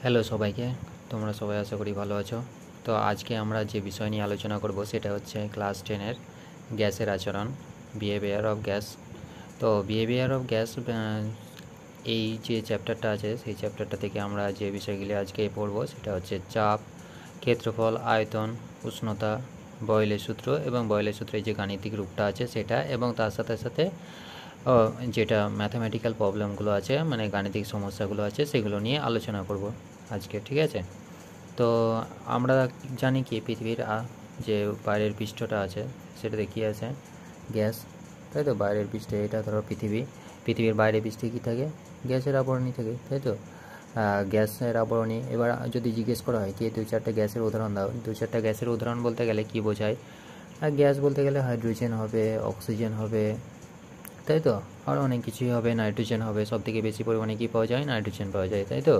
Hello সবাইকে, তোমরা সবাই আশা করি ভালো আছো। তো আজকে আমরা যে বিষয় নিয়ে আলোচনা করব সেটা হচ্ছে ক্লাস 10-এর গ্যাসের আচরণ, বিহেভিয়ার অফ গ্যাস। তো বিহেভিয়ার অফ গ্যাস এই যে চ্যাপ্টারটা আছে সেই চ্যাপ্টারটা থেকে আমরা যে বিষয়গুলি আজকে পড়ব সেটা হচ্ছে চাপ, ক্ষেত্রফল, আয়তন, উষ্ণতা, বয়লের সূত্র এবং বয়লের সূত্রের যে গাণিতিক রূপটা আছে সেটা, এবং তার সাথে সাথে যেটা ম্যাথামেটিক্যাল প্রবলেমগুলো আছে মানে গাণিতিক সমস্যাগুলো আছে সেগুলো নিয়ে আলোচনা করব আজকে, ঠিক আছে। তো আমরা জানি কি পৃথিবীর যে বাইরের পৃষ্ঠটা আছে সেটাতে কী আছে, গ্যাস, তাই তো। বাইরের পৃষ্ঠে এটা ধরো পৃথিবীর বাইরের পৃষ্ঠে কী থাকে, গ্যাসের আবরণী থাকে, তাই তো। গ্যাসের আবরণী। এবার যদি জিজ্ঞেস করা হয় কি 2-4টা গ্যাসের উদাহরণ দাও, 2-4টা গ্যাসের উদাহরণ বলতে গেলে কি বোঝায়, গ্যাস বলতে গেলে হাইড্রোজেন হবে, অক্সিজেন হবে, তাই তো। আর অনেক কিছুই হবে, নাইট্রোজেন হবে, সব থেকে বেশি পরিমাণে কী পাওয়া যায়, নাইট্রোজেন পাওয়া যায়, তাই তো।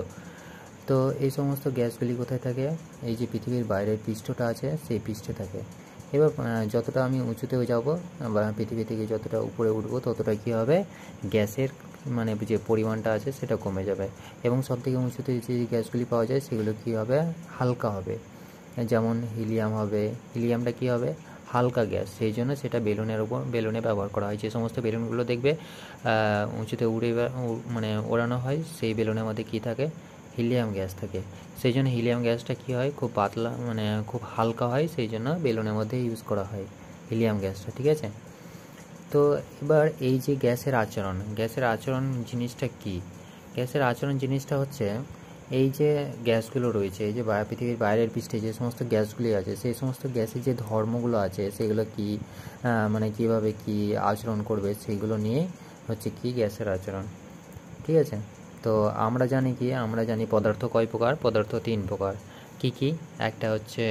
তো এই সমস্ত গ্যাসগুলি কোথায় থাকে, এই যে পৃথিবীর বাইরের পৃষ্ঠটা আছে সেই পৃষ্ঠে থাকে। এবার যতটা আমি উঁচুতে যাব বা পৃথিবী থেকে যতটা উপরে উঠবো ততটা কী হবে, গ্যাসের মানে যে পরিমাণটা আছে সেটা কমে যাবে, এবং সবথেকে উঁচুতে যে গ্যাসগুলি পাওয়া যায় সেগুলো কী হবে, হালকা হবে। যেমন হিলিয়াম হবে, হিলিয়ামটা কী হবে, হালকা গ্যাস, সেই জন্য সেটা বেলুনে ব্যবহার করা হয়। যে সমস্ত বেলুনগুলো দেখবে উঁচুতে মানে ওড়ানো হয়, সেই বেলুনের মধ্যে কী থাকে, হিলিয়াম গ্যাস থাকে। সেই জন্য হিলিয়াম গ্যাসটা কী হয়, খুব পাতলা মানে খুব হালকা হয়, সেই জন্য বেলুনের মধ্যে ইউজ করা হয় হিলিয়াম গ্যাসটা, ঠিক আছে। তো এবার এই যে গ্যাসের আচরণ জিনিসটা কি, গ্যাসের আচরণ জিনিসটা হচ্ছে এই যে গ্যাসগুলো রয়েছে, এই যে পৃথিবীর বাইরের পৃষ্ঠে যে সমস্ত গ্যাসগুলি আছে সেই সমস্ত গ্যাসের যে ধর্মগুলো আছে সেগুলো কি মানে কীভাবে কি আচরণ করবে সেইগুলো নিয়ে হচ্ছে কি গ্যাসের আচরণ, ঠিক আছে। তো আমরা জানি পদার্থ কয় প্রকার, পদার্থ 3 প্রকার। কি একটা হচ্ছে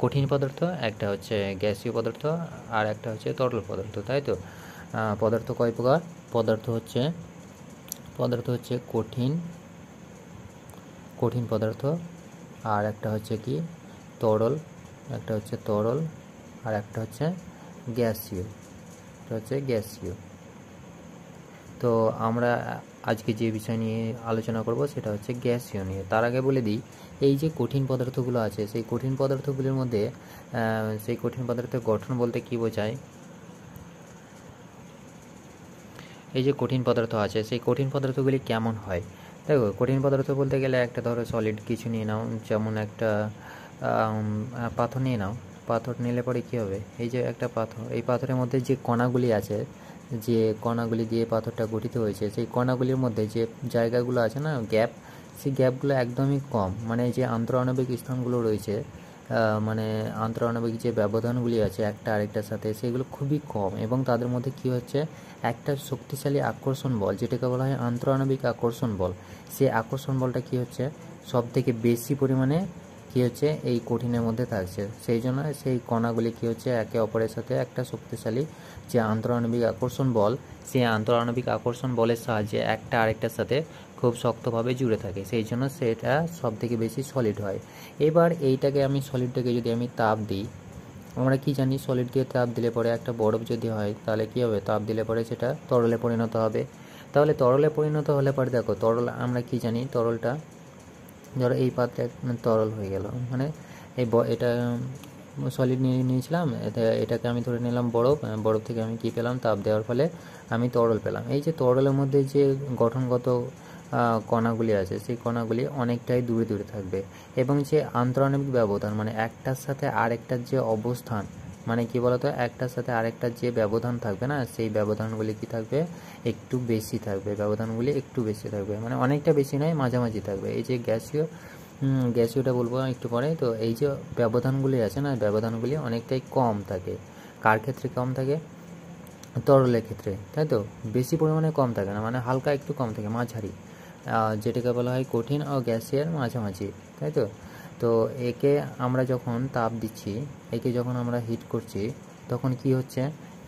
কঠিন পদার্থ, একটা হচ্ছে গ্যাসীয় পদার্থ, আর একটা হচ্ছে তরল পদার্থ, তাই তো। পদার্থ কয় প্রকার, পদার্থ হচ্ছে কঠিন পদার্থ, আর একটা হচ্ছে কি তরল, আর একটা হচ্ছে গ্যাসীয়। তো আমরা আজকে যে বিষয় নিয়ে আলোচনা করব সেটা হচ্ছে গ্যাসীয় নিয়ে। তার আগে বলে দিই, এই যে কঠিন পদার্থগুলো আছে সেই কঠিন পদার্থগুলির মধ্যে সেই কঠিন পদার্থের গঠন বলতে কী বোঝায়, এই যে কঠিন পদার্থ আছে সেই কঠিন পদার্থগুলি কেমন হয়। দেখো, কঠিন পদার্থ বলতে গেলে একটা ধরো সলিড কিছু নিয়ে নাও, যেমন একটা পাথর নিয়ে নাও। পাথর নিলে পরে কী হবে, এই যে একটা পাথর, এই পাথরের মধ্যে যে কণাগুলি আছে, যে কণাগুলি দিয়ে পাথরটা গঠিত হয়েছে, সেই কণাগুলির মধ্যে যে জায়গাগুলো আছে না, গ্যাপ, সেই গ্যাপগুলো একদমই কম। মানে যে আন্তঃআণবিক স্থানগুলো রয়েছে, মানে আন্তঃআণবিক যে ব্যবধানগুলি আছে একটা আরেকটার সাথে, সেগুলো খুবই কম, এবং তাদের মধ্যে কী হচ্ছে, একটা শক্তিশালী আকর্ষণ বল যেটাকে বলা হয় আন্তঃআণবিক আকর্ষণ বল, সেই আকর্ষণ বলটা কী হচ্ছে সব থেকে বেশি পরিমাণে কী হচ্ছে এই কঠিনের মধ্যে থাকছে। সেই জন্য সেই কণাগুলি কী হচ্ছে একে অপরের সাথে একটা শক্তিশালী যে আন্তঃআণবিক আকর্ষণ বল, সেই আন্তঃআণবিক আকর্ষণ বলের সাহায্যে একটা আরেকটার সাথে খুব শক্তভাবে জুড়ে থাকে, সেই জন্য সেটা সব থেকে বেশি সলিড হয়। এবার সলিডটাকে যদি আমি তাপ দিই, আমরা কি জানি সলিড দিয়ে তাপ দিলে পরে একটা বরফ যদি হয় তাহলে কী হবে, তাপ দিলে পরে সেটা তরলে পরিণত হবে। তাহলে তরলে পরিণত হলে পরে দেখো, তরল আমরা কি জানি, তরলটা ধরো এই পাত্রে তরল হয়ে গেল, মানে এটা সলিড নিয়েছিলাম, এটাকে আমি ধরে নিলাম বরফ থেকে আমি কি পেলাম, তাপ দেওয়ার ফলে আমি তরল পেলাম। এই যে তরলের মধ্যে যে গঠনগত কণাগুলি আছে সেই কণাগুলি অনেকটাই দূরে দূরে থাকবে, এবং যে আন্তঃআণবিক ব্যবধান মানে একটার সাথে আরেকটার যে অবস্থান, মানে কি বলতো, একটার সাথে আরেকটার যে ব্যবধান থাকবে না, সেই ব্যবধানগুলি কি থাকবে, একটু বেশি থাকবে, মানে অনেকটা বেশি নয়, মাঝামাঝি থাকবে। এই যে গ্যাসীয়টা বলবো একটু পরে। তো এই যে ব্যবধানগুলি আছে না, ব্যবধানগুলি অনেকটাই কম থাকে। কার ক্ষেত্রে কম থাকে, তরলের ক্ষেত্রে, তাই তো। বেশি পরিমাণে কম থাকে না, মানে হালকা একটু কম থাকে, মাঝারি, যেটাকে বলা হয় কঠিন ও গ্যাসের মাঝামাঝি, তাই তো। তো একে আমরা যখন তাপ দিচ্ছি, একে যখন আমরা হিট করছি, তখন কি হচ্ছে,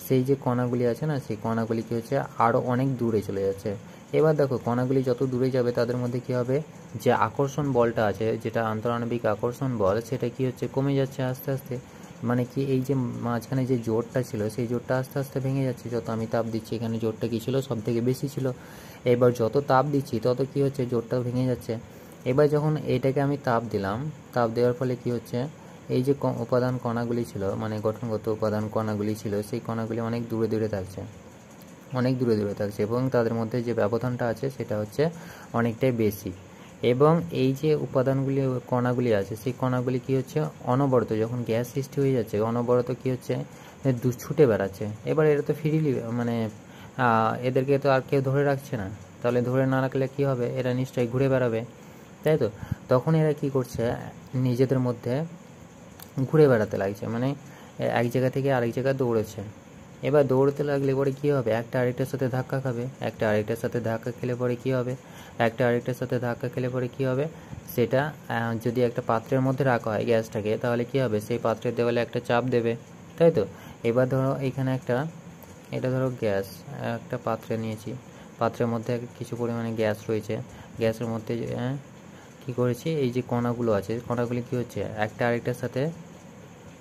সেই যে কণাগুলি আছে না, সেই কণাগুলি কী হচ্ছে আরও অনেক দূরে চলে যাচ্ছে। এবার দেখো, কণাগুলি যত দূরে যাবে তাদের মধ্যে কী হবে, যে আকর্ষণ বলটা আছে, যেটা আন্তঃআণবিক আকর্ষণ বল, সেটা কি হচ্ছে, কমে যাচ্ছে আস্তে আস্তে। মানে কি, এই যে মাঝখানে যে জোরটা ছিল সেই জোরটা আস্তে আস্তে ভেঙে যাচ্ছে, যত আমি তাপ দিচ্ছি। এখানে জোরটা কী ছিল, সব থেকে বেশি ছিল। এবার যত তাপ দিচ্ছি তত কী হচ্ছে, জোরটাও ভেঙে যাচ্ছে। এবার যখন এইটাকে আমি তাপ দিলাম, তাপ দেওয়ার ফলে কি হচ্ছে, এই যে উপাদান কণাগুলি ছিল, মানে গঠনগত উপাদান কণাগুলি ছিল, সেই কণাগুলি অনেক দূরে দূরে থাকছে, অনেক দূরে দূরে থাকছে এবং তাদের মধ্যে যে ব্যবধানটা আছে সেটা হচ্ছে অনেকটাই বেশি। এবং এই যে উপাদানগুলি কণাগুলি আছে সেই কণাগুলি কি হচ্ছে, অনবরত যখন গ্যাস সৃষ্টি হয়ে যাচ্ছে অনবরত কি হচ্ছে, ছুটে বেড়াচ্ছে। এবার এটা তো ফ্রিলি, মানে এদেরকে তো আর কেউ ধরে রাখছে না, তাহলে ধরে না রাখলে কি হবে, এরা নিশ্চয়ই ঘুরে বেড়াবে, তাই তো? তখন এরা কি করছে, নিজেদের মধ্যে ঘুরে বেড়াতে লাগছে, মানে এক জায়গা থেকে আরেক জায়গায় দৌড়েছে। এবার দৌড়তে লাগলে পরে কী হবে, একটা আরেকটার সাথে ধাক্কা খাবে, একটা আরেকটার সাথে ধাক্কা খেলে পরে কী হবে, একটা আরেকটার সাথে ধাক্কা খেলে পরে কী হবে, সেটা যদি একটা পাত্রের মধ্যে রাখা হয় গ্যাসটাকে, তাহলে কী হবে, সেই পাত্রের দেওয়ালে একটা চাপ দেবে, তাই তো? এবার ধরো এখানে এটা ধরো গ্যাস, একটা পাত্রে নিয়েছি, পাত্রের মধ্যে কিছু পরিমাণে গ্যাস রয়েছে, গ্যাসের মধ্যে কী করেছি, এই যে কণাগুলো আছে, কণাগুলি কী হচ্ছে, একটা আরেকটার সাথে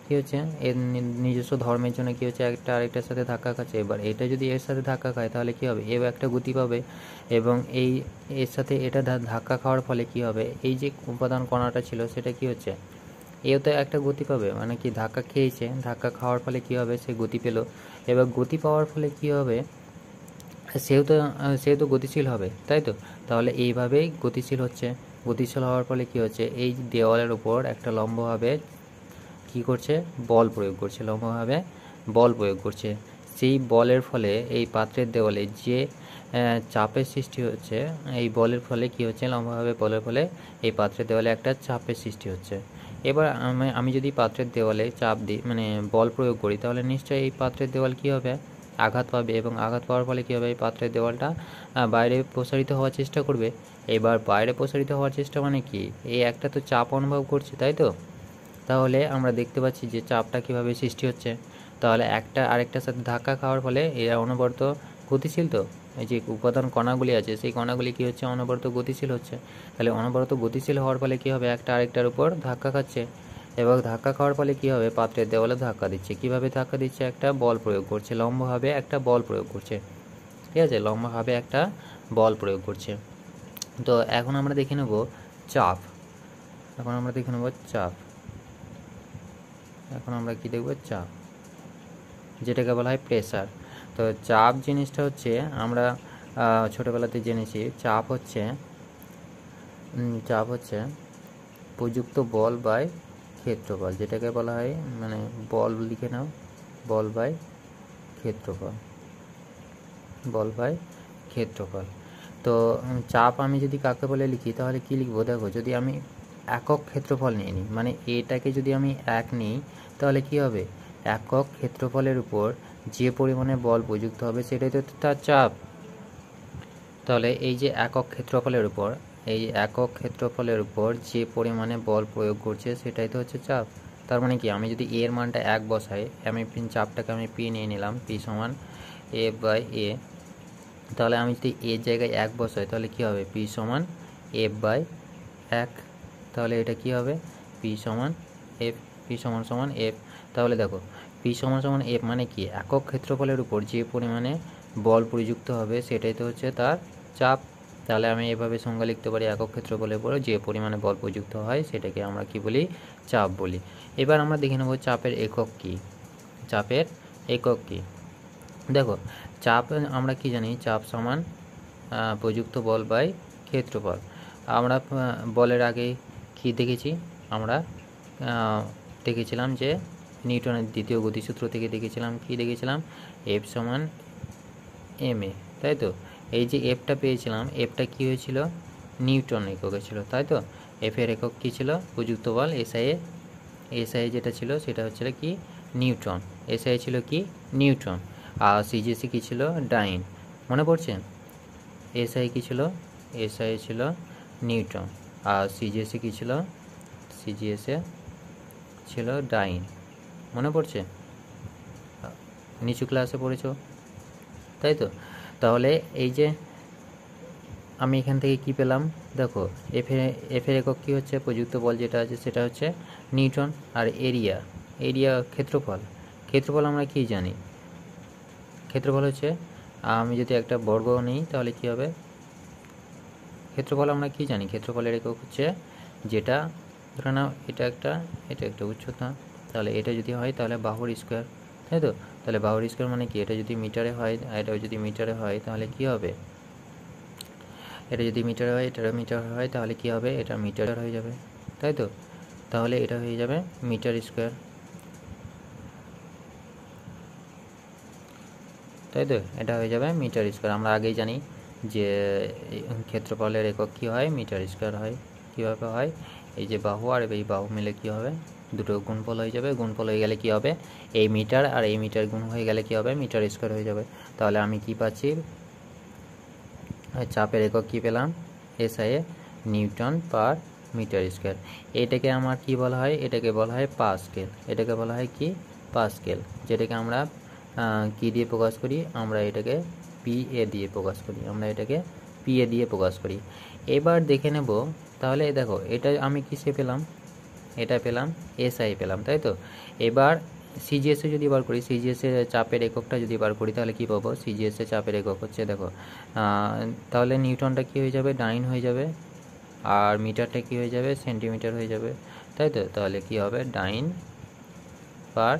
কী হচ্ছে, এর নিজস্ব ধর্মের জন্য কী হচ্ছে, একটা আরেকটার সাথে ধাক্কা খাচ্ছে। এবার এটা যদি এর সাথে ধাক্কা খায় তাহলে কী হবে, এও একটা গতি পাবে, এবং এর সাথে এটা ধাক্কা খাওয়ার ফলে কী হবে, এই যে উপাদান কণাটা ছিল সেটা কী হচ্ছে, এও তো একটা গতি পাবে, মানে কি ধাক্কা খেয়েছে, ধাক্কা খাওয়ার ফলে কী হবে, সে গতি পেল। এবার গতি পাওয়ার ফলে কী হবে, সেও তো গতিশীল হবে, তাই তো? তাহলে এইভাবেই গতিশীল হচ্ছে। গতিশীল হওয়ার ফলে কী হচ্ছে, এই দেওয়ালের উপর একটা লম্বভাবে কী করছে, বল প্রয়োগ করছে, লম্বভাবে বল প্রয়োগ করছে। সেই বলের ফলে এই পাত্রের দেওয়ালে যে চাপের সৃষ্টি হচ্ছে, এই বলের ফলে কী হচ্ছে, লম্বভাবে বলের ফলে এই পাত্রের দেওয়ালে একটা চাপের সৃষ্টি হচ্ছে। এবার আমি যদি পাত্রের দেওয়ালে চাপ দিই, মানে বল প্রয়োগ করি, তাহলে নিশ্চয়ই এই পাত্রের দেওয়াল কী হবে, আঘাত পাবে, এবং আঘাত পাওয়ার ফলে কী হবে, এই পাত্রের দেওয়ালটা বাইরে প্রসারিত হওয়ার চেষ্টা করবে। এবার বাইরে প্রসারিত হওয়ার চেষ্টা মানে কি, এই একটা তো চাপ অনুভব করছে, তাই তো? তাহলে আমরা দেখতে পাচ্ছি যে চাপটা কীভাবে সৃষ্টি হচ্ছে। তাহলে একটা আরেকটার সাথে ধাক্কা খাওয়ার ফলে এরা অনবরত গতিশীল, তো এই যে উপাদান কণাগুলি আছে সেই কণাগুলি কী হচ্ছে, অনবরত গতিশীল হচ্ছে। তাহলে অনবরত গতিশীল হওয়ার ফলে কী হবে, একটা আরেকটার উপর ধাক্কা খাচ্ছে, এবং ধাক্কা খাওয়ার ফলে কী হবে, পাত্রের দেওয়ালে ধাক্কা দিচ্ছে। কীভাবে ধাক্কা দিচ্ছে, একটা বল প্রয়োগ করছে, লম্বভাবে একটা বল প্রয়োগ করছে, ঠিক আছে, লম্বভাবে একটা বল প্রয়োগ করছে। তো এখন আমরা দেখে নেব চাপ। এখন আমরা কি দেখব, চাপ, যেটাকে বলা হয় প্রেসার। তো চাপ জিনিসটা হচ্ছে, আমরা ছোটোবেলাতে জেনেছি, চাপ হচ্ছে প্রযুক্ত বল বাই ক্ষেত্রফল, যেটাকে বলা হয়, মানে বল লিখে নাও, বল বাই ক্ষেত্রফল। তো চাপ আমি যদি কাকে বলে লিখি তাহলে কি লিখবো, দেখো, যদি আমি একক ক্ষেত্রফল নিয়ে নিই, মানে এটাকে যদি আমি 1 নিই, তাহলে কি হবে, একক ক্ষেত্রফলের উপর যে পরিমাণে বল প্রযুক্ত হবে সেটাই তো তার চাপ। তাহলে এই যে একক ক্ষেত্রফলের উপর যে পরিমাণে বল প্রয়োগ করছে সেটাই তো হচ্ছে চাপ। তার মানে কি, আমি যদি এর মানটা 1 বসাই, আমি চাপটাকে আমি পি নিয়ে নিলাম, পি সমান এফ বাই এ। তাহলে আমি যদি এর জায়গায় 1 বসাই তাহলে কি হবে, পি সমান এফ বাই 1। তাহলে এটা কি হবে, পি সমান এফ, এফ। তাহলে দেখো, পি সমান এফ মানে কি, একক ক্ষেত্রফলের উপর যে পরিমাণে বল প্রযুক্ত হবে সেটাই তো হচ্ছে তার চাপ। তাহলে আমি এভাবে সংজ্ঞা লিখতে পারি, একক ক্ষেত্রফলের উপর যে পরিমাণে বল প্রযুক্ত হয় সেটাকে আমরা কি বলি, চাপ বলি। এবার আমরা দেখে নেব চাপের একক কি। দেখো, চাপ আমরা কি জানি, চাপ সমান প্রযুক্ত বল বাই ক্ষেত্রফল। আমরা বলের আগে কি দেখেছি, আমরা দেখেছিলাম যে নিউটনের দ্বিতীয় গতিসূত্র থেকে দেখেছিলাম এফ সমান এম এ, তাই তো? এই যে এফটা পেয়েছিলাম, এফটা কি হয়েছিল, নিউটন এককে ছিল, তাই তো? এফের একক কী ছিল, প্রযুক্ত বল। এসআই যেটা ছিল সেটা হচ্ছিল কি, নিউটন। এসআই ছিল কি, নিউটন। আর সিজিএসি কী ছিল, ডাইন। মনে পড়ছে, এসআই কী ছিল, ছিল নিউটন, আর সিজিএসি কী ছিল, ছিল ডাইন। মনে পড়ছে, নিচু ক্লাসে পড়েছ, তাই তো? তাহলে এই যে আমি এখান থেকে কি পেলাম, দেখো, এফের একক কী হচ্ছে, প্রযুক্ত বল যেটা আছে সেটা হচ্ছে নিউটন। আর এরিয়া ক্ষেত্রফল আমরা কি জানি, ক্ষেত্রফল হচ্ছে, আমি যদি একটা বর্গ নিই তাহলে কি হবে, ক্ষেত্রফল আমরা কি জানি, ক্ষেত্রফলের একক হচ্ছে যেটা, ধরে নাও এটা একটা উচ্চতা, তাহলে এটা যদি হয় তাহলে বাহুর স্কোয়ার, তাই তো। তাহলে বাহুর স্কোয়ার মানে কি, এটা যদি মিটারে হয় আর এটাও যদি মিটারে হয় তাহলে কি হবে, এটা যদি মিটারে হয় এটা মিটার হয় তাহলে কি হবে, এটা মিটার হয়ে যাবে, তাই তো। তাহলে এটা হয়ে যাবে মিটার স্কোয়ার, তাই তো, এটা হয়ে যাবে মিটার স্কোয়ার। আমরা আগেই জানি যে ক্ষেত্রফলের একক কী হয়, মিটার স্কোয়ার হয়। কীভাবে হয়, এই যে বাহু আর এই বাহু মিলে কী হবে, দুটো গুণফল হয়ে যাবে, গুণফল হয়ে গেলে কী হবে, এই মিটার আর এই মিটার গুণ হয়ে গেলে কী হবে, মিটার স্কোয়ার হয়ে যাবে। তাহলে আমি কি পাচ্ছি, চাপের একক কী পেলাম, SI Newton per metre square. এটাকে আমার কি বলা হয়, এটাকে বলা হয় পাস্কেল, এটাকে বলা হয় কি পাস্কেল, যেটাকে আমরা কি দিয়ে প্রকাশ করি, আমরা এটাকে PA দিয়ে প্রকাশ করি, আমরা এটাকে PA দিয়ে প্রকাশ করি। এবার দেখে নেব, তাহলে দেখো এটা আমি কিসে পেলাম, এটা পেলাম SI পেলাম, তাই তো। এবার CGS-এ যদি বার করি, CGS-এ চাপের এককটা যদি বার করি তাহলে কি পাবো, CGS-এ চাপের একক হচ্ছে দেখো, তাহলে নিউটনটা কি হয়ে যাবে, ডাইন হয়ে যাবে, আর মিটারটা কি হয়ে যাবে, সেন্টিমিটার হয়ে যাবে, তাই তো। তাহলে কি হবে, ডাইন পার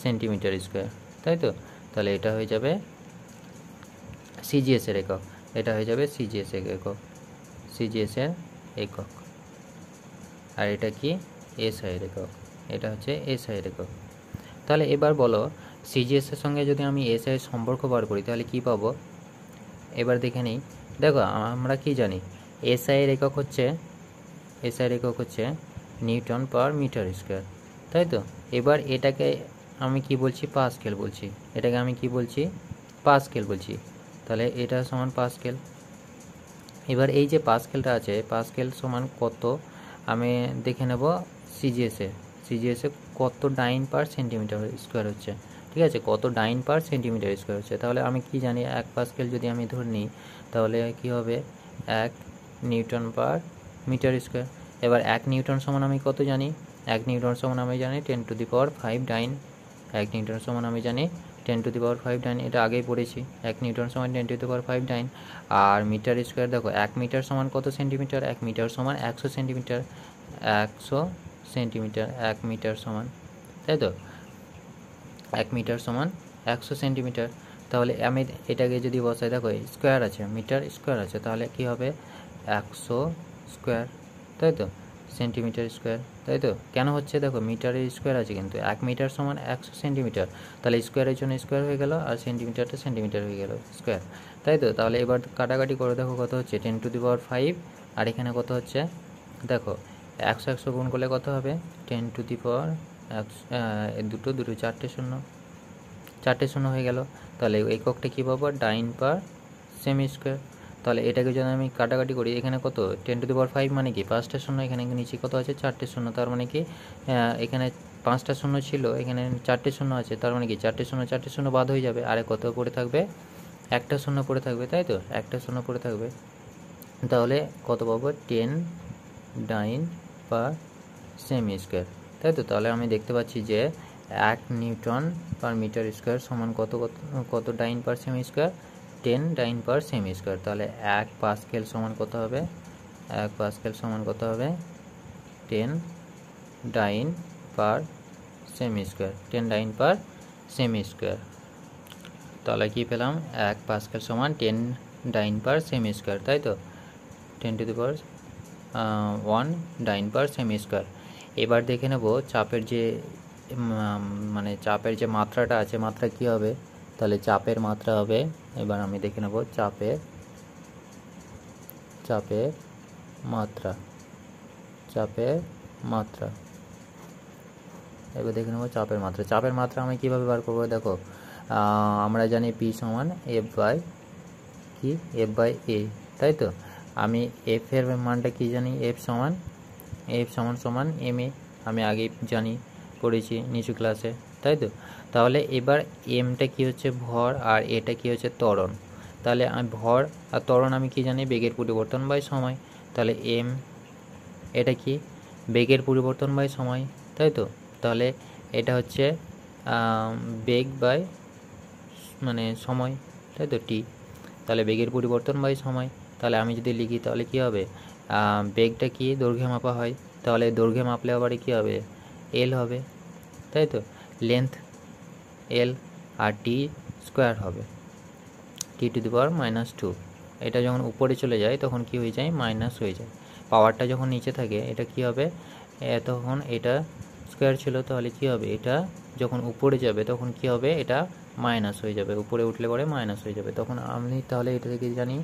সেন্টিমিটার স্কোয়ার, তাই তো। তাহলে এটা হয়ে যাবে CGS-এর একক, এটা হয়ে যাবে CGS-এর একক, CGS-এর একক। আর এটা কি, SI-এর একক, এটা হচ্ছে SI-এর একক। তাহলে এবার বলো, CGS-এর সঙ্গে যদি আমি SI-এর সম্পর্ক বার করি তাহলে কি পাবো, এবার দেখে নিই। দেখো আমরা কি জানি, SI-এর একক হচ্ছে নিউটন পার মিটার স্কোয়ার, তাই তো। এবার এটাকে আমি কি বলছি, পাস্কেল বলছি, এটাকে আমি কি বলছি, পাস্কেল বলছি। তাহলে এটা সমান পাস্কেল। এবার এই যে পাস্কেলটা আছে, পাস্কেল সমান কত আমি দেখে নেব, CGS-এ কত ডাইন পার সেন্টিমিটার স্কোয়ার হচ্ছে, ঠিক আছে, কত ডাইন পার সেন্টিমিটার স্কোয়ার হচ্ছে। তাহলে আমি কি জানি, 1 পাস্কেল যদি আমি ধরে নিই তাহলে কি হবে, 1 নিউটন পার মিটার স্কোয়ার। এবার 1 নিউটন সমান আমি কত জানি, 1 নিউটন সমান আমি জানি 10⁵ ডাইন, 1 নিউটন সমান আমি জানি 10⁵ ডাইন, এটা আগেই পড়েছি, 1 নিউটন সমান 10⁵ ডাইন। আর মিটার স্কোয়ার দেখো, 1 মিটার সমান কত সেন্টিমিটার, 1 মিটার সমান 100 সেন্টিমিটার, 100 সেন্টিমিটার, 1 মিটার সমান, তাই তো, 1 মিটার সমান 100 সেন্টিমিটার। তাহলে আমি এটাকে যদি বসাই, দেখো স্কোয়ার আছে, মিটার স্কোয়ার আছে, তাহলে কি হবে 100 স্কোয়ার, তাই তো, সেন্টিমিটার স্কোয়ার, তাই তো। কেন হচ্ছে, দেখো মিটারের স্কোয়ার আছে, কিন্তু 1 মিটার সমান 100 সেন্টিমিটার, তাহলে স্কোয়ারের জন্য স্কোয়ার হয়ে গেল, আর সেন্টিমিটারটা সেন্টিমিটার হয়ে গেল স্কোয়ার, তাই তো। তাহলে এবার কাটাকাটি করে দেখো কত হচ্ছে, 10⁵, আর এখানে কত হচ্ছে, দেখো 100 গুণ করলে কত হবে, 10⁻, দুটো 4টে শূন্য হয়ে গেল। তাহলে এককটা কী পাবো, ডাইন পার সেমি স্কোয়ার। তাহলে এটাকে যদি আমি কাটাকাটি করি, এখানে কত 10⁵ মানে কি 5টা শূন্য, এখানে নিচে কত আছে 4টে শূন্য, তার মানে কি এখানে 5টা শূন্য ছিল, এখানে 4টে শূন্য আছে, তার মানে কি 4টে শূন্য বাদ হয়ে যাবে, আর কত পড়ে থাকবে, একটা শূন্য পড়ে থাকবে, তাই তো, একটা শূন্য পড়ে থাকবে। তাহলে কত পাবো, 10 ডাইন পার সেমি স্কোয়ার, তাই তো। তাহলে আমি দেখতে পাচ্ছি যে 1 নিউটন পার মিটার স্কোয়ার সমান কত ডাইন পার সেমি স্কোয়ার, 10 ডাইন পার সেমি স্কোয়ার। তাহলে 1 পাস্কেল সমান কত হবে, 1 পাস্কেল সমান কত হবে, 10 ডাইন পার সেমি স্কোয়ার, 10 ডাইন পার সেমি স্কোয়ার। তাহলে কি পেলাম, 1 পাস্কেল সমান 10 ডাইন পার সেমি স্কোয়ার, তাই তো, 10⁻1 ডাইন পার সেমি স্কোয়ার। এবার দেখে নেব চাপের যে মানে চাপের যে মাত্রাটা আছে, মাত্রা কি হবে, তাহলে চাপের মাত্রা হবে, এবার আমি দেখে নেব চাপের মাত্রা, এবার দেখে নেব চাপের মাত্রা আমি কীভাবে বার করবো, দেখো আমরা জানি P সমান F/A, তাই তো। আমি F এর মানটা কি জানি, F সমান ma, আমি আগেই জানি, পড়েছি নিচু ক্লাসে, তাই তো। তাহলে এবার এমটা কি হচ্ছে ভর, আর এটা কি হচ্ছে ত্বরণ। তাহলে আমি ভর আর ত্বরণ আমি কি জানি, বেগের পরিবর্তন বাই সময়। তাহলে এম এটা কি, বেগের পরিবর্তন বাই সময়, তাই তো। তাহলে এটা হচ্ছে বেগ বাই সময়, তাই তো, টি। তাহলে বেগের পরিবর্তন বাই সময়, তাহলে আমি যদি লিখি তাহলে কী হবে, বেগটা কি দৈর্ঘ্যে মাপা হয়, তাহলে দৈর্ঘ্যে মাপলে আবার কী হবে, এল হবে, তাই তো, লেন্থ এল আর টি স্কোয়ার হবে t⁻²। এটা যখন উপরে চলে যায় তখন কি হয়ে যায়, মাইনাস হয়ে যায়। পাওয়ারটা যখন নিচে থাকে এটা কি হবে, তখন এটা স্কোয়ার ছিল, তাহলে কি হবে, এটা যখন উপরে যাবে তখন কি হবে, এটা মাইনাস হয়ে যাবে, উপরে উঠলে পরে মাইনাস হয়ে যাবে। তখন আমি তাহলে এটা থেকে জানি,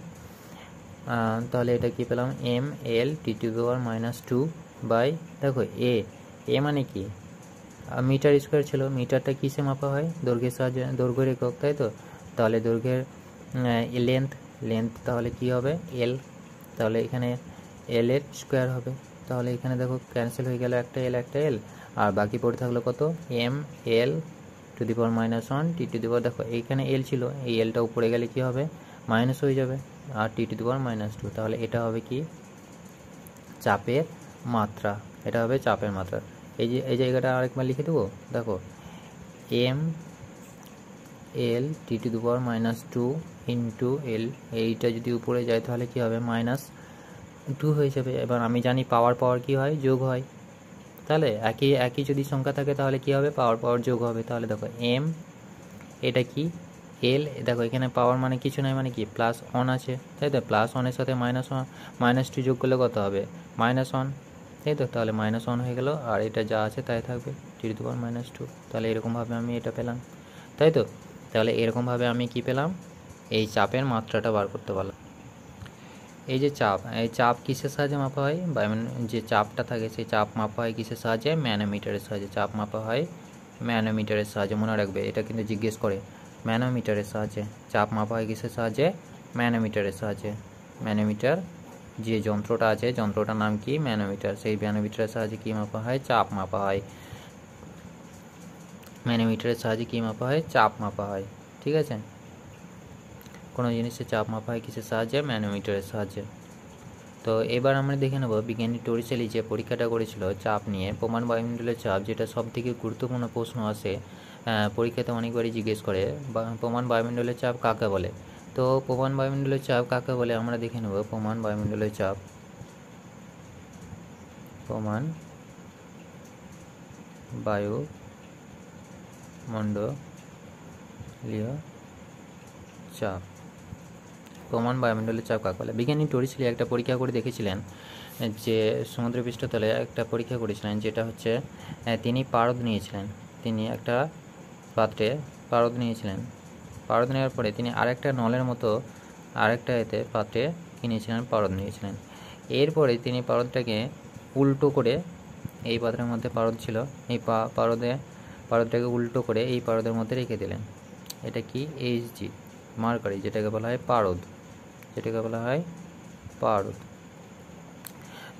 তাহলে এটা কি পেলাম, এম এল t⁻², দেখো এ মানে কি, মিটার স্কোয়ার ছিল, মিটারটা কিসে মাপা হয়, দৈর্ঘ্যের সাহায্যে, দৈর্ঘ্যের একক, তাই তো। তাহলে দৈর্ঘ্যের লেন্থ তাহলে কি হবে, এল, তাহলে এখানে এল এর স্কোয়ার হবে। তাহলে এখানে দেখো ক্যান্সেল হয়ে গেল, একটা এল, আর বাকি পড়ে থাকলো কত, এম এল t⁻⁻1 দেখো এইখানে এল ছিল, এই এলটা উপরে গেলে কি হবে, মাইনাস হয়ে যাবে, আর t⁻²। তাহলে এটা হবে কি, চাপের মাত্রা, এটা হবে চাপের মাত্রা। এই জায়গাটা আরেকবার লিখে দেবো, দেখো M L t⁻² into L, এইটা যদি উপরে যায় তাহলে কি হবে, -2 হয়ে যাবে। এবার আমি জানি পাওয়ার কি হয়, যোগ হয়, তাহলে একই যদি সংখ্যা থাকে তাহলে কি হবে, পাওয়ার যোগ হবে। তাহলে দেখো এম, এটা কি এল, দেখো এখানে পাওয়ার মানে কিছু নয়, মানে কি +1 আছে, তাই তো, +1-এর সাথে -2 যোগ করলে কত হবে, -1, তাই তো। তাহলে -1 হয়ে গেল, আর এটা যা আছে তাই থাকবে t⁻²। তাহলে এরকমভাবে আমি এটা পেলাম, তাই তো। তাহলে এরকমভাবে আমি কি পেলাম, এই চাপের মাত্রাটা বার করতে পারলাম। এই যে চাপ কিসের সাহায্যে মাপা হয়, যে চাপটা থাকে সেই চাপ মাপা হয় কিসের সাহায্যে, ম্যানোমিটারের সাহায্যে। চাপ মাপা হয় ম্যানোমিটারের সাহায্যে, মনে রাখবে, এটা কিন্তু জিজ্ঞেস করে, ম্যানোমিটারের সাহায্যে চাপ মাপা হয় কিসের সাহায্যে, ম্যানোমিটারের সাহায্যে। ম্যানোমিটার যে যন্ত্রটা আছে, যন্ত্রটার নাম কি, ম্যানোমিটার। সেই ম্যানোমিটারের সাহায্যে কি মাপা হয়, চাপ মাপা হয়। ম্যানোমিটারের সাহায্যে কি মাপা হয়, চাপ মাপা হয়, ঠিক আছে। কোনো জিনিসের চাপ মাপা হয় কিসের সাহায্যে, ম্যানোমিটারের সাহায্যে। তো এবার আমরা দেখে নেব বিজ্ঞানী টরিসেলি যে পরীক্ষাটা করেছিল চাপ নিয়ে, প্রমাণ বায়ুমণ্ডলের চাপ, যেটা সবথেকে গুরুত্বপূর্ণ প্রশ্ন আসে, পরীক্ষাতে অনেকবারই জিজ্ঞেস করে, প্রমাণ বায়ুমণ্ডলের চাপ কাকে বলে। তো প্রমাণ বায়ুমণ্ডলের চাপ কাকে বলে আমরা দেখে নেব। প্রমাণ বায়ুমণ্ডলের চাপ, প্রমাণ বায়ুমণ্ডলীয় চাপ, প্রমাণ বায়ুমণ্ডলের চাপ কাকে বলে। বিজ্ঞানী টরিসেলি একটা পরীক্ষা করে দেখেছিলেন, যে সমুদ্র পৃষ্ঠতলে একটা পরীক্ষা করেছিলেন, যেটা হচ্ছে তিনি পারদ নিয়েছিলেন, তিনি একটা পাত্রে পারদ নিয়েছিলেন। পারদ নেওয়ার পরে তিনি আরেকটা নলের মতো আরেকটা পাত্রে কিনেছিলেন, পারদ নিয়েছিলেন। এরপরে তিনি পারদটাকে উল্টো করে, এই পাত্রের মধ্যে পারদ ছিল, এই পারদটাকে উল্টো করে এই পারদের মধ্যে রেখে দিলেন। এটা কি, Hg, মার্কারি, যেটাকে বলা হয় পারদ,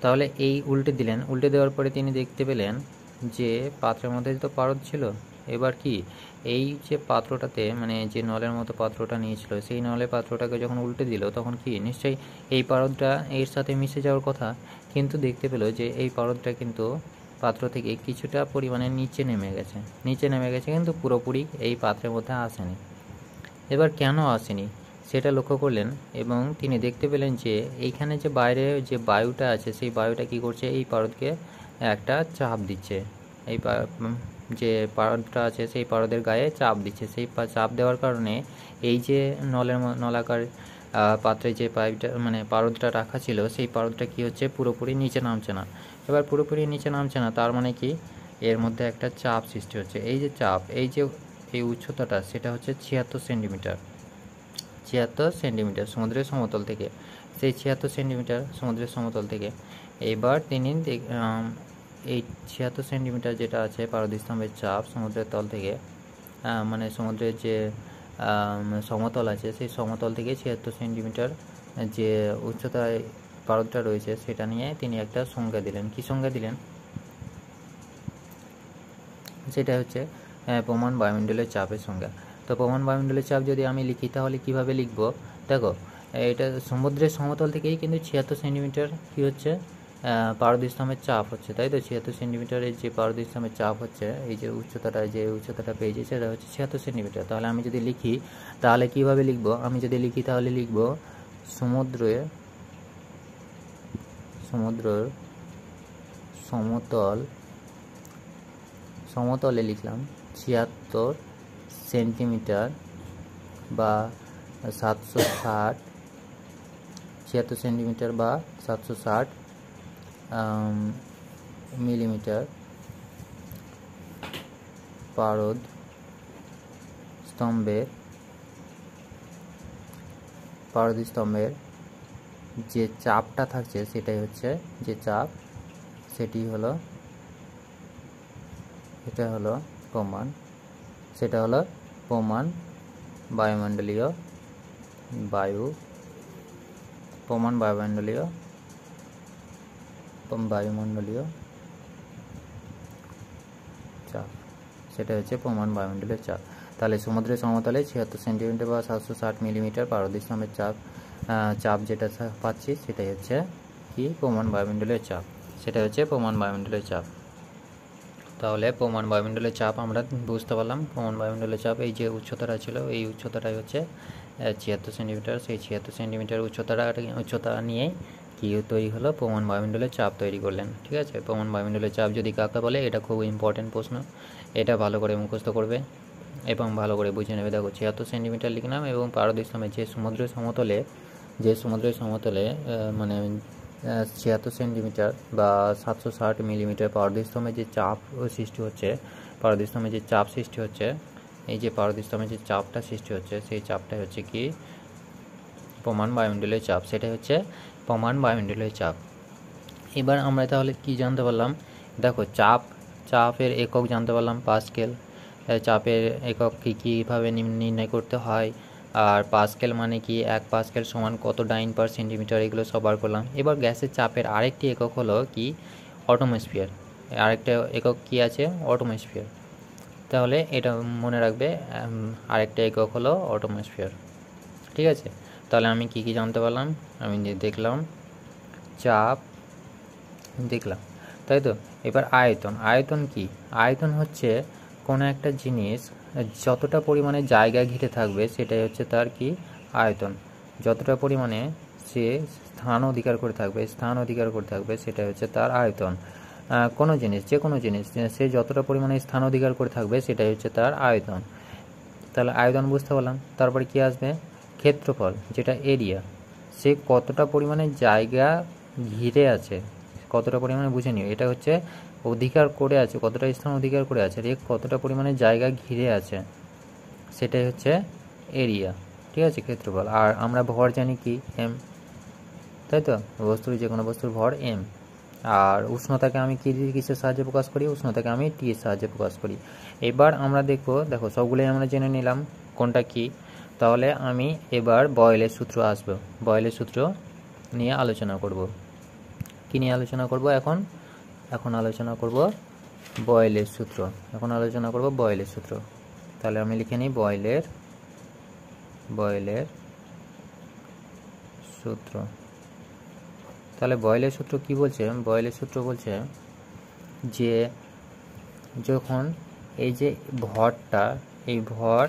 তাহলে এই উল্টে দিলেন, উল্টে দেওয়ার পরে তিনি দেখতে পেলেন যে পাত্রের মধ্যে তো পারদ ছিল, এবার কি এই যে পাত্রটাতে, মানে যে নলের মতো পাত্রটা নিয়েছিল, সেই নলের পাত্রটাকে যখন উল্টে দিল তখন কি নিশ্চয়ই এই পারদটা এর সাথে মিশে যাওয়ার কথা, কিন্তু দেখতে পেল যে এই পারদটা কিন্তু পাত্র থেকে কিছুটা পরিমাণে নিচে নেমে গেছে, কিন্তু পুরোপুরি এই পাত্রের মধ্যে আসেনি। এবার কেন আসেনি সেটা লক্ষ্য করলেন, এবং তিনি দেখতে পেলেন যে এইখানে যে বাইরে যে বায়ুটা আছে, সেই বায়ুটা কি করছে, এই পারদকে একটা চাপ দিচ্ছে, এই যে পারদটা আছে সেই পারদের গায়ে চাপ দিচ্ছে। সেই চাপ দেওয়ার কারণে এই যে নলাকার পাত্রে যে পাইপটা, মানে পারদটা রাখা ছিল, সেই পারদটা কি হচ্ছে, পুরোপুরি নিচে নামছে না। এবার পুরোপুরি নিচে নামছে না, তার মানে কি, এর মধ্যে একটা চাপ সৃষ্টি হচ্ছে। এই যে চাপ, এই উচ্চতাটা, সেটা হচ্ছে 76 সেন্টিমিটার সমুদ্রের সমতল থেকে, সেই 76 সেন্টিমিটার সমুদ্রের সমতল থেকে। এবার তিনি এই 76 সেন্টিমিটার যেটা আছে পারদস্তম্ভের চাপ সমুদ্রের তল থেকে, মানে সমুদ্রের যে সমতল আছে, সেই সমতল থেকে 76 সেন্টিমিটার যে উচ্চতায় পারদটা রয়েছে, সেটা নিয়ে তিনি একটা সংজ্ঞা দিলেন। কি সংজ্ঞা দিলেন, সেটা হচ্ছে প্রমাণ বায়ুমণ্ডলের চাপের সংজ্ঞা। তো প্রমাণ বায়ুমণ্ডলের চাপ যদি আমি লিখি তাহলে কিভাবে লিখব, দেখো এটা সমুদ্রের সমতল থেকেই কিন্তু 76 সেন্টিমিটার কী হচ্ছে, পারদস্তম্ভের চাপ হচ্ছে, তাই তো। 76 সেন্টিমিটারের যে পারদস্তম্ভের চাপ হচ্ছে, এই যে উচ্চতাটা পেয়েছি, সেটা হচ্ছে 76 সেন্টিমিটার। তাহলে আমি যদি লিখি তাহলে কিভাবে লিখব, তাহলে লিখব সমুদ্রের সমতলে লিখলাম 76 সেন্টিমিটার বা 760 76 সেন্টিমিটার বা 760 মিলিমিটার পারদ স্তম্ভের যে চাপটা থাকছে সেটাই হচ্ছে যে চাপ, সেটা হলো প্রমাণ বায়ুমণ্ডলীয় চাপ, সেটা হচ্ছে প্রমাণ বায়ুমণ্ডলীয় চাপ। তাহলে সমুদ্রের সমতলে 76 সেন্টিমিটার বা 760 মিলিমিটার পারদস্তম্ভের চাপ যেটা পাচ্ছি সেটাই হচ্ছে কি প্রমাণ বায়ুমণ্ডলীয় চাপ, সেটা হচ্ছে প্রমাণ বায়ুমণ্ডলীয় চাপ। তাহলে প্রমাণ বায়ুমণ্ডলীয় চাপ আমরা বুঝতে পারলাম। প্রমাণ বায়ুমণ্ডলীয় চাপ এই যে উচ্চতাটা ছিল, এই উচ্চতাটাই হচ্ছে 76 সেন্টিমিটার। সেই 76 সেন্টিমিটার উচ্চতা নিয়ে কি তৈরি হলো, প্রমাণ বায়ুমণ্ডলীয় চাপ তৈরি করলেন। ঠিক আছে, প্রমাণ বায়ুমণ্ডলীয় চাপ যদি কাকে বলে, এটা খুব ইম্পর্টেন্ট প্রশ্ন, এটা ভালো করে মুখস্থ করবে এবং ভালো করে বুঝে নেবে। দেখো 76 সেন্টিমিটার লিখলাম এবং পারদস্তম্ভে যে সমুদ্রের সমতলে মানে 76 সেন্টিমিটার বা 760 মিলিমিটার পারদস্তম্ভে যে চাপ সৃষ্টি হচ্ছে, এই যে পারদস্তম্ভে যে চাপটা সৃষ্টি হচ্ছে, সেই চাপটা হচ্ছে কি প্রমাণ বায়ুমণ্ডলীয় চাপ, সেটাই হচ্ছে প্রমাণ বায়ুমণ্ডলীয় চাপ। এবার আমরা তাহলে কি জানতে পারলাম, দেখো চাপের একক জানতে পারলাম পাস্কেল। চাপের একক কীভাবে নির্ণয় করতে হয়, আর পাস্কেল মানে কি, 1 পাস্কেল সমান কত ডাইন পার সেন্টিমিটার, এগুলো সব বার করলাম। এবার গ্যাসের চাপের আরেকটি একক হলো কি অটোমসফিয়ার, আরেকটা একক কি আছে অটোমসফিয়ার। তাহলে এটা মনে রাখবে, আরেকটা একক হলো অটোমসফিয়ার। ঠিক আছে, তাহলে আমি কি জানতে পারলাম, আমি দেখলাম চাপ দেখলাম, তাই তো। এবার আয়তন কি, আয়তন হচ্ছে কোনো একটা জিনিস যতটা পরিমাণে জায়গা ঘিরে থাকবে সেটাই হচ্ছে তার কি আয়তন। যতটা পরিমাণে সে স্থান অধিকার করে থাকবে সেটাই হচ্ছে তার আয়তন। কোনো জিনিস, যে কোনো জিনিস সে যতটা পরিমাণে স্থান অধিকার করে থাকবে সেটাই হচ্ছে তার আয়তন। তাহলে আয়তন বুঝতে পারলাম। তারপরে কি আসবে, ক্ষেত্রফল, যেটা এরিয়া, সে কতটা পরিমাণে জায়গা ঘিরে আছে, কতটা পরিমাণে বুঝে নিও, এটা হচ্ছে অধিকার করে আছে, কতটা স্থান অধিকার করে আছে, কতটা পরিমাণে জায়গা ঘিরে আছে, সেটাই হচ্ছে এরিয়া। ঠিক আছে, ক্ষেত্রফল। আর আমরা ভর জানি কি এম, তাই তো, যে কোনো বস্তুর ভর এম। আর উষ্ণতাকে আমি কিসের সাহায্যে প্রকাশ করি, উষ্ণতাকে আমি টি এর সাহায্যে প্রকাশ করি। এবার আমরা দেখো সবগুলোই আমরা জেনে নিলাম কোনটা কি। তাহলে আমি এবার বয়েলের সূত্র আসবো, বয়েলের সূত্র নিয়ে আলোচনা করব। কি নিয়ে আলোচনা করব, এখন আলোচনা করব বয়েলের সূত্র, তাহলে আমি লিখে নিই বয়েলের সূত্র। তাহলে বয়েলের সূত্র কি বলছে, বয়েলের সূত্র বলছে যে যখন এই যে ভরটা, এই ভর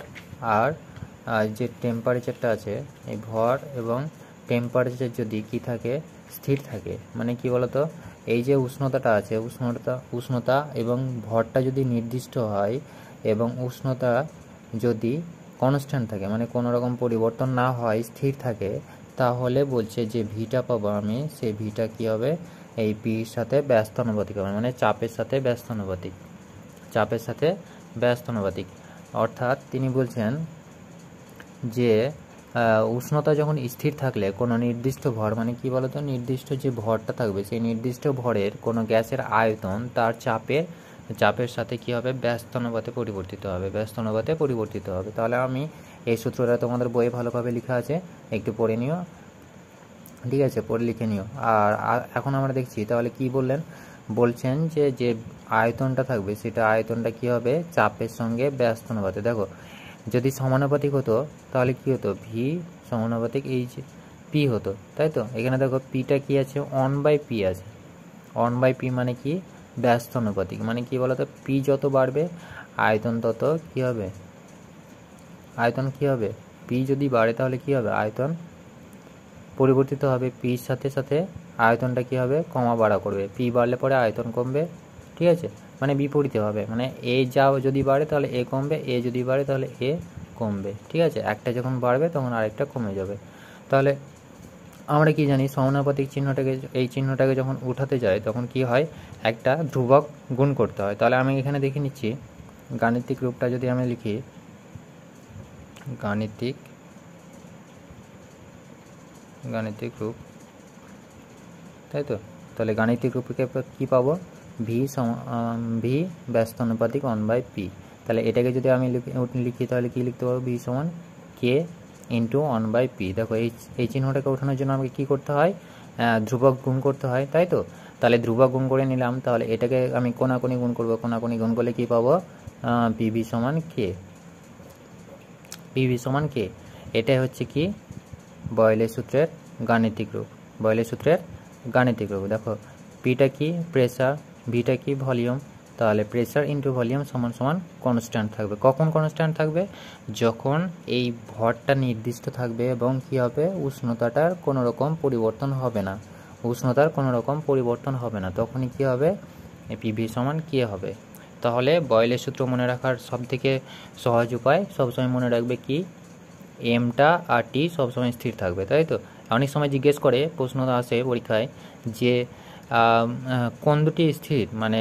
আর যে টেম্পারেচারটা আছে, এই ভর এবং টেম্পারেচার যদি কি থাকে, স্থির থাকে, মানে কি বলতো, এই যে উষ্ণতাটা আছে, উষ্ণতা এবং ভরটা যদি নির্দিষ্ট হয় এবং উষ্ণতা যদি কনস্ট্যান্ট থাকে, মানে কোনো রকম পরিবর্তন না হয়, স্থির থাকে, তাহলে বলছে যে ভিটা পাবো আমি, সেই ভিটা কি হবে, এই পির সাথে ব্যস্তানুপাতিক হবে, মানে চাপের সাথে ব্যস্তানুপাতিক। অর্থাৎ তিনি বলছেন যে উষ্ণতা যখন স্থির থাকলে কোনো নির্দিষ্ট ভর, মানে কি বলতো, নির্দিষ্ট যে ভরটা থাকবে সেই নির্দিষ্ট ভরের কোনো গ্যাসের আয়তন তার চাপের সাথে কি হবে, ব্যস্তানুপাতে পরিবর্তিত হবে। তাহলে আমি এই সূত্রটা তোমাদের বইয়ে ভালোভাবে লেখা আছে, একটু পড়ে নিও। ঠিক আছে, পড়ে লিখে নিও। আর এখন আমরা দেখছি তাহলে কি বলছেন যে আয়তনটা থাকবে, সেটা আয়তনটা কি হবে, চাপের সঙ্গে ব্যস্তানুপাতে। দেখো যদি সমানুপাতিক হতো তাহলে কি হতো, ভি সমানুপাতিক এই যে পি হতো, তাই তো। এখানে দেখো পিটা কি আছে, 1/p আছে। 1/p মানে কি, ব্যস্তানুপাতিক, মানে কি বলতো, পি যত বাড়বে আয়তন তত কি হবে, পি যদি বাড়ে তাহলে কি হবে, আয়তন পরিবর্তিত হবে পির সাথে সাথে আয়তনটা কী হবে, কমা বাড়া করবে। পি বাড়লে পরে আয়তন কমবে, ঠিক আছে, মানে বিপরীতে হবে, মানে এ যা যদি বাড়ে তাহলে এ কমবে, এ যদি বাড়ে তাহলে এ কমবে, ঠিক আছে। একটা যখন বাড়বে তখন আরেকটা কমে যাবে। তাহলে আমরা কি জানি, সমানুপাতিক চিহ্নটাকে, এই চিহ্নটাকে যখন উঠাতে যায় তখন কি হয়, একটা ধ্রুবক গুণ করতে হয়। তাহলে আমি এখানে দেখে নিচ্ছি গাণিতিক রূপটা যদি আমি লিখি, গাণিতিক রূপ, তাই তো। তাহলে গাণিতিক রূপকে কী পাবো, ভি ব্যস্ত অনুপাতিক 1/p। তাহলে এটাকে যদি আমি লিখি তাহলে কি লিখতে পারবো, ভি সমান কে ইন্টু 1/p। দেখো এই চিহ্নটাকে ওঠানোর জন্য আমাকে কী করতে হয়, ধ্রুবক গুণ করতে হয়, তাই তো। তাহলে ধ্রুবক গুণ করে নিলাম, তাহলে এটাকে আমি কোনাকুনি গুণ করবো, কোনাকুনি গুণ করলে কী পাবো, পিভি সমান কে, পিভি সমান কে। এটাই হচ্ছে কি বয়লের সূত্রের গাণিতিক রূপ, বয়লের সূত্রের গাণিতিক রূপ। দেখো পিটা কি প্রেসার, ভিটা কি ভলিউম, তাহলে প্রেসার ইন্টু ভলিউম সমান সমান কনস্ট্যান্ট থাকবে। কখন কনস্ট্যান্ট থাকবে, যখন এই ভরটা নির্দিষ্ট থাকবে এবং কী হবে, উষ্ণতাটার কোনো রকম পরিবর্তন হবে না, উষ্ণতার কোনো রকম পরিবর্তন হবে না, তখনই কী হবে, পিভি সমান কে হবে। তাহলে বয়লের সূত্র মনে রাখার সবথেকে সহজ উপায়, সবসময় মনে রাখবে কি, এমটা আর টি সবসময় স্থির থাকবে, তাই তো। অনেক সময় জিজ্ঞেস করে, প্রশ্ন আসে পরীক্ষায় যে কোন দুটি স্থির, মানে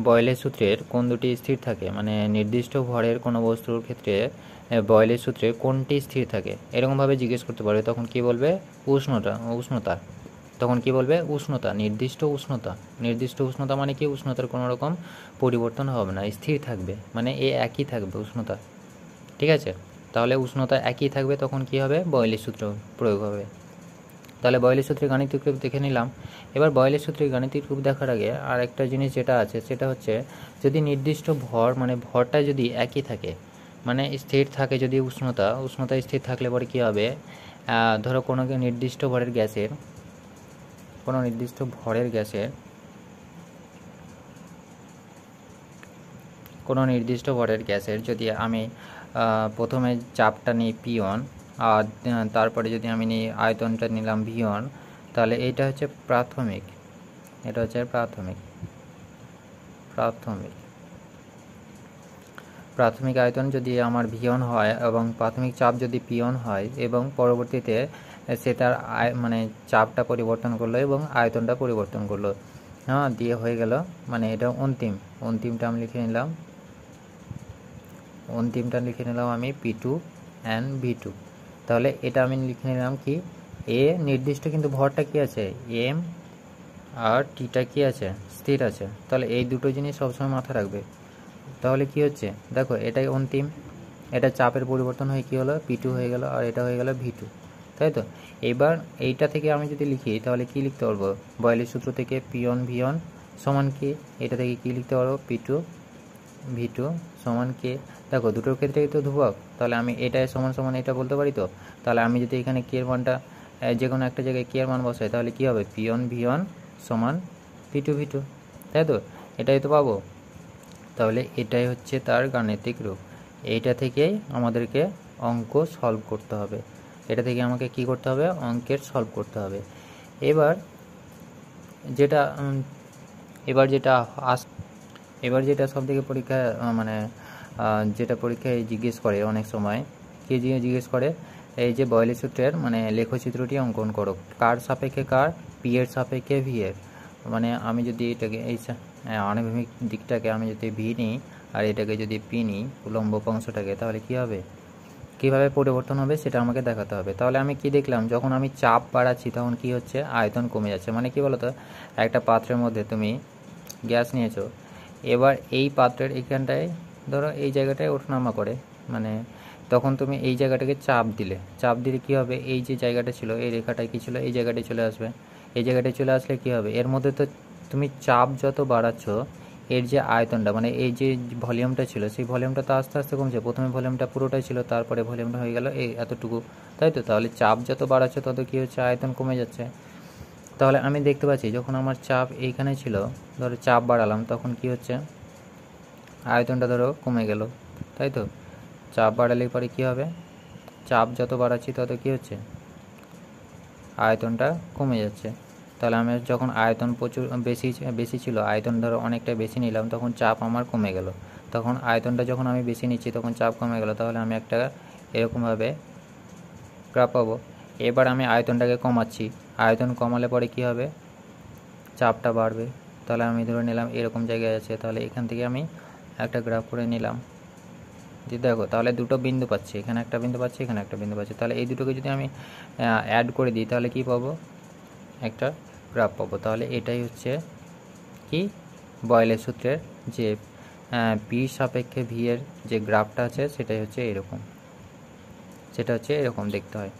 বয়লের সূত্রের কোন দুটি স্থির থাকে, মানে নির্দিষ্ট ভরের কোনো বস্তুর ক্ষেত্রে বয়লের সূত্রে কোনটি স্থির থাকে, এরকমভাবে জিজ্ঞেস করতে পারবে। তখন কি বলবে, উষ্ণতা, তখন কি বলবে, উষ্ণতা, নির্দিষ্ট উষ্ণতা। নির্দিষ্ট উষ্ণতা মানে কি, উষ্ণতার কোনো রকম পরিবর্তন হবে না, স্থির থাকবে, মানে এ একই থাকবে উষ্ণতা, ঠিক আছে। তাহলে উষ্ণতা একই থাকবে, তখন কি হবে, বয়লের সূত্র প্রয়োগ হবে। তাহলে বয়লের সূত্রে গাণিতিক রূপ দেখে নিলাম। এবার বয়লের সূত্রে গাণিতিক রূপ দেখার আগে আর একটা জিনিস যেটা আছে সেটা হচ্ছে, যদি নির্দিষ্ট ভর, মানে ভরটা যদি একই থাকে, মানে স্থির থাকে, যদি উষ্ণতা স্থির থাকলে পরে কী হবে, ধরো কোনো নির্দিষ্ট ভরের গ্যাসের, কোনো নির্দিষ্ট ভরের গ্যাসের, কোনো নির্দিষ্ট ভরের গ্যাসের যদি আমি প্রথমে চাপটা নিই P1, আর তারপরে যদি আমি নিই আয়তনটা নিলাম V1, তাহলে এইটা হচ্ছে প্রাথমিক, এটা হচ্ছে প্রাথমিক আয়তন যদি আমার V1 হয় এবং প্রাথমিক চাপ যদি P1 হয়, এবং পরবর্তীতে সে তার মানে চাপটা পরিবর্তন করলো এবং আয়তনটা পরিবর্তন করলো, হ্যাঁ, দিয়ে হয়ে গেল, মানে এটা অন্তিমটা আমি লিখে নিলাম, আমি P2 and V2। তাহলে এটা আমি লিখে নিলাম কি, এ নির্দিষ্ট, কিন্তু ভরটা কি আছে, এম, আর টিটা কি আছে, স্থির আছে। তাহলে এই দুটো জিনিস সবসময় মাথায় রাখবে। তাহলে কি হচ্ছে, দেখো এটাই অন্তিম, এটা চাপের পরিবর্তন হয়ে কী হলো, P2 হয়ে গেল, আর এটা হয়ে গেল V2, তাই তো। এবার এইটা থেকে আমি যদি লিখি তাহলে কি লিখতে পারবো, বয়লের সূত্র থেকে P1 V1 সমান কি, এটা থেকে কি লিখতে পারবো, P2 V2 সমান কে। দেখো দুটোর ক্ষেত্রেই তো ধ্রুবক, তাহলে আমি এটাই সমান সমান এটা বলতে পারি তো। তাহলে আমি যদি এখানে কে এর মানটা যে কোনো একটা জায়গায় কে এর মান বসাই, তাহলে কি হবে, P1 V1 সমান P2 V2, তাই তো, এটাই তো পাবো। তাহলে এটাই হচ্ছে তার গাণিতিক রূপ। এইটা থেকেই আমাদেরকে অঙ্ক সলভ করতে হবে, এটা থেকে আমাকে কি করতে হবে, অঙ্কের সলভ করতে হবে। এবার যেটা সব থেকে পরীক্ষায়, মানে যেটা পরীক্ষায় জিজ্ঞেস করে অনেক সময়, কি জিজ্ঞেস করে, এই যে বয়লের সূত্রের মানে লেখচিত্রটি অঙ্কন করো, কার সাপেক্ষে কার, পি এর সাপেক্ষে ভি এর। মানে আমি যদি এটাকে এই আনুভূমিক দিকটাকে আমি যদি ভি নিই আর এটাকে যদি পি নিই, উলম্ব অংশটাকে, তাহলে কি হবে, কীভাবে পরিবর্তন হবে সেটা আমাকে দেখাতে হবে। তাহলে আমি কি দেখলাম, যখন আমি চাপ বাড়াচ্ছি তখন কি হচ্ছে, আয়তন কমে যাচ্ছে। মানে কি বলতো, একটা পাত্রের মধ্যে তুমি গ্যাস নিয়েছো, এবার এই পাত্রের এখানটায় ধরো এই জায়গাটায় ওঠানামা করে, মানে তখন তুমি এই জায়গাটাকে চাপ দিলে কি হবে, এই যে জায়গাটা ছিল, এই রেখাটায় কি ছিল, এই জায়গাটায় চলে আসবে। এই জায়গাটায় চলে আসলে কি হবে, এর মধ্যে তো তুমি চাপ যত বাড়াচ্ছ, এর যে আয়তনটা, মানে এই যে ভলিউমটা ছিল, সেই ভলিউমটা তো আস্তে আস্তে কমছে। প্রথমে ভলিউমটা পুরোটাই ছিল, তারপরে ভলিউমটা হয়ে গেল এই এতটুকু, তাই তো। তাহলে চাপ যত বাড়াচ্ছে তত কী হচ্ছে, আয়তন কমে যাচ্ছে। তাহলে আমি দেখতে পাচ্ছি যখন আমার চাপ এইখানে ছিল, ধরো চাপ বাড়ালাম, তখন কি হচ্ছে, আয়তনটা ধরো কমে গেল, তাই তো। চাপ বাড়ালে পরে কী হবে, চাপ যত বাড়াচ্ছি তত কী হচ্ছে, আয়তনটা কমে যাচ্ছে। তাহলে আমি যখন আয়তন প্রচুর বেশি ছিল, আয়তন ধরো অনেকটা বেশি নিলাম, তখন চাপ আমার কমে গেল। তখন আয়তনটা যখন আমি বেশি নিচ্ছি তখন চাপ কমে গেল, তাহলে আমি একটা এরকমভাবে গ্রাফ পাবো। এবার আমি আয়তনটাকে কমাচ্ছি, আয়তন কমালে পরে কি হবে, চাপটা বাড়বে। তাহলে আমি ধরে নিলাম এরকম জায়গায় আছে, তাহলে এখান থেকে আমি একটা গ্রাফ করে নিলাম। যে দেখো তাহলে দুটো বিন্দু পাচ্ছি, এখানে একটা বিন্দু পাচ্ছি, এখানে একটা বিন্দু পাচ্ছি। তাহলে এই দুটোকে যদি আমি অ্যাড করে দিই তাহলে কি পাবো, একটা গ্রাফ পাবো। তাহলে এটাই হচ্ছে কি বয়েলের সূত্রের যে পি সাপেক্ষে ভি এর যে গ্রাফটা আছে সেটাই হচ্ছে এরকম, সেটা হচ্ছে এরকম দেখতে হয়।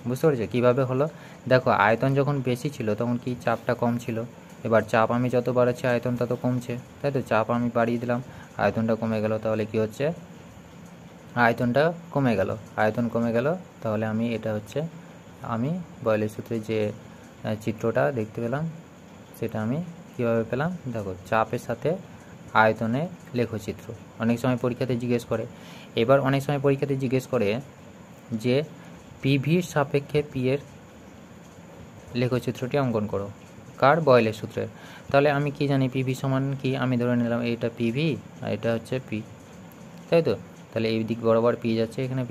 বুঝতে পেরেছো কীভাবে হলো? দেখো আয়তন যখন বেশি ছিল তখন কি চাপটা কম ছিল, এবার চাপ আমি যত বাড়াচ্ছি আয়তন তত কমছে, তাই তো? চাপ আমি বাড়িয়ে দিলাম, আয়তনটা কমে গেল, তাহলে কি হচ্ছে, আয়তনটা কমে গেল, আয়তন কমে গেল। তাহলে আমি এটা হচ্ছে আমি বয়েলের সূত্রে যে চিত্রটা দেখতে পেলাম সেটা আমি কীভাবে পেলাম, দেখো চাপের সাথে আয়তনের লেখচিত্র। অনেক সময় পরীক্ষাতে জিজ্ঞেস করে, এবার অনেক সময় পরীক্ষাতে জিজ্ঞেস করে যে পিভির সাপেক্ষে পি এর লেখচিত্রটি অঙ্কন করো, কার, বয়েলের সূত্রের। তাহলে আমি কি জানি পিভি সমান কি, আমি ধরে নিলাম এটা পিভি আর এটা হচ্ছে পি, তাই তো? তাহলে এই দিক বরাবর পি যাচ্ছে, এখানে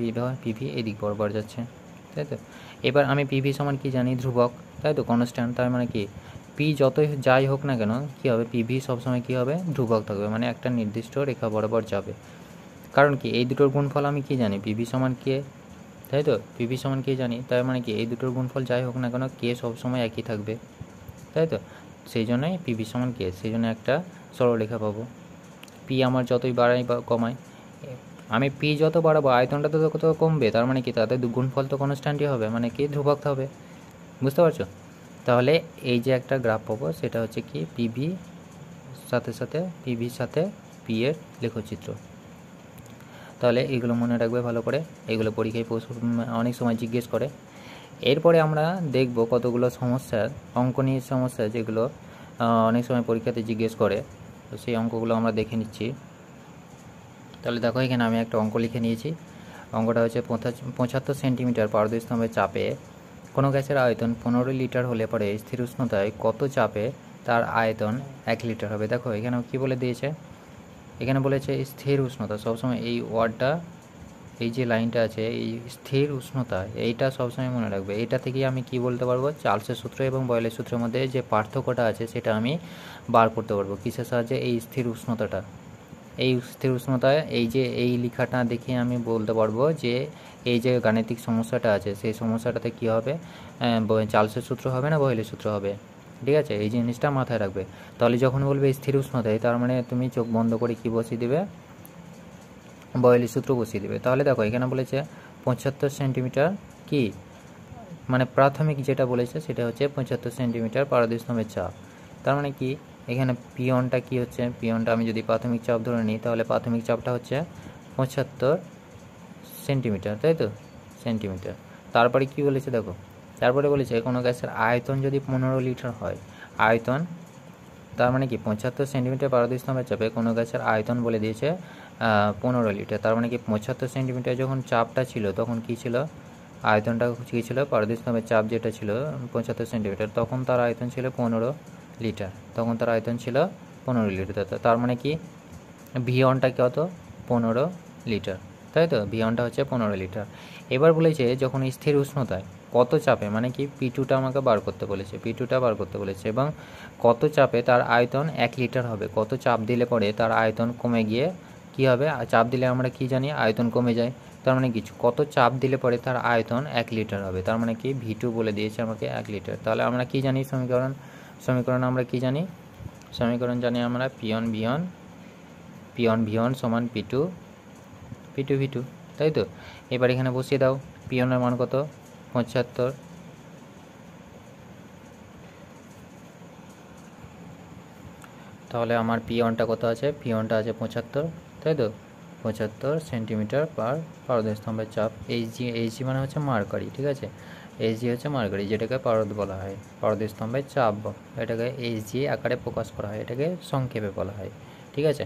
পিভি এই দিক বরাবর যাচ্ছে, তাই তো? এবার আমি পিভি সমান কি জানি, ধ্রুবক, তাই তো, কনস্ট্যান্ট। তার মানে কি পি যতই যাই হোক না কেন কী হবে, পিভি সবসময় কী হবে, ধ্রুবক থাকবে, মানে একটা নির্দিষ্ট রেখা বরাবর যাবে। কারণ কি এই দুটোর গুণফল আমি কি জানি, পিভি সমান কে, তাই তো? পিভি সমান কে জানি, তার মানে কি এই দুটোর গুণফল যাই হোক না কেন কে সবসময় একই থাকবে, তাই তো? সেই জন্যই পিভি সমান কে, সেই জন্য একটা সরলরেখা পাবো। পি আমার যতই বাড়াই বা কমাই, আমি পি যত বাড়াবো আয়তনটা তো তত কমবে, তার মানে কি তাদের গুণফল তো কনস্ট্যান্টই হবে, মানে কি ধ্রুবক হবে। বুঝতে পারছো? তাহলে এই যে একটা গ্রাফ পাবো সেটা হচ্ছে কি পিভির সাথে পি এর লেখচিত্র। তাহলে এগুলো মনে রাখবে ভালো করে, এগুলো পরীক্ষায় অনেক সময় জিজ্ঞেস করে। এরপরে আমরা দেখব কতগুলো সমস্যার অঙ্কনীয় সমস্যা যেগুলো অনেক সময় পরীক্ষাতে জিজ্ঞেস করে, তো সেই অঙ্কগুলো আমরা দেখে নিচ্ছি। তাহলে দেখো এখানে আমি একটা অঙ্ক লিখে নিয়েছি। অঙ্কটা হচ্ছে 75 সেন্টিমিটার পারদস্তম্ভের চাপে কোনো গ্যাসের আয়তন 15 লিটার হলে পরে স্থির উষ্ণতায় কত চাপে তার আয়তন 1 লিটার হবে। দেখো এখানে কি বলে দিয়েছে, এখানে বলেছে স্থির উষ্ণতা। সবসময় এই ওয়ার্ডটা, এই যে লাইনটা আছে, এই স্থির উষ্ণতা, এইটা সবসময় মনে রাখবে। এটা থেকেই আমি কি বলতে পারবো, চার্লসের সূত্র এবং বয়েলের সূত্রের মধ্যে যে পার্থক্যটা আছে সেটা আমি বার করতে পারবো। কিসের সাহায্যে, এই স্থির উষ্ণতাটা, এই স্থির উষ্ণতায় এই যে এই লেখাটা দেখে আমি বলতে পারবো যে এই যে গাণিতিক সমস্যাটা আছে সেই সমস্যাটাতে কী হবে, চার্লসের সূত্র হবে না বয়েলের সূত্র হবে। ঠিক আছে, এই জিনিসটা মাথায় রাখবে। তাহলে যখন বলবে স্থির উষ্ণতায়, তার মানে তুমি চোখ বন্ধ করে কি বসিয়ে দেবে, বয়েলের সূত্র বসিয়ে দেবে। তাহলে দেখো এখানে বলেছে 75 সেন্টিমিটার কি, মানে প্রাথমিক যেটা বলেছে সেটা হচ্ছে 75 সেন্টিমিটার পারদস্তম্ভের চাপ। তার মানে কি এখানে পিওনটা কি হচ্ছে, পিওনটা আমি যদি প্রাথমিক চাপ ধরে নিই তাহলে প্রাথমিক চাপটা হচ্ছে 75 সেন্টিমিটার, তাই তো, সেন্টিমিটার। তারপরে কি বলেছে দেখো, তারপরে বলেছে কোনো গ্যাসের আয়তন যদি 15 লিটার হয়, আয়তন তার মানে কি 75 সেন্টিমিটার পারদস্তম্ভের চাপে কোনো গ্যাসের আয়তন বলে দিয়েছে 15 লিটার। তার মানে কি 75 সেন্টিমিটার যখন চাপটা ছিল তখন কি ছিল, আয়তনটা কী ছিল, পারদস্তম্ভের চাপ যেটা ছিল 75 সেন্টিমিটার, তখন তার আয়তন ছিল 15 লিটার, তখন তার আয়তন ছিল 15 লিটার। তার মানে কি ভি1টা কত, 15 লিটার, তাই তো? ভি1টা হচ্ছে 15 লিটার। এবার বলেছে যখন স্থির উষ্ণতায় কত চাপে, মানে কি পি2টা আমাকে বার করতে বলেছে, পি2টা বার করতে বলেছে, এবং কত চাপে তার আয়তন 1 লিটার হবে। কত চাপ দিলে পরে তার আয়তন কমে গিয়ে কি হবে, চাপ দিলে আমরা কি জানি আয়তন কমে যায়, তার মানে কিছু কত চাপ দিলে পরে তার আয়তন 1 লিটার হবে। তার মানে কি ভি2 বলে দিয়েছে আমাকে 1 লিটার। তাহলে আমরা কি জানি সমীকরণ আমরা কি জানি, সমীকরণ জানি আমরা পিওন ভি1 সমান পি2 ভি2, তাই তো? এবার এখানে বসিয়ে দাও, পিওনের মান কত, 75, তাহলে আমার পিওনটা কত আছে, পিওনটা আছে 75, তাই তো, 75 সেন্টিমিটার পারদস্তম্ভের চাপ। এইচজি মানে হচ্ছে মার্কারি, ঠিক আছে, এইচজি হচ্ছে মার্কারি, যেটাকে পারদ বলা হয়, পারদস্তম্ভের চাপ, এটাকে এইচজি আকারে প্রকাশ করা হয়, এটাকে সংক্ষেপে বলা হয়, ঠিক আছে।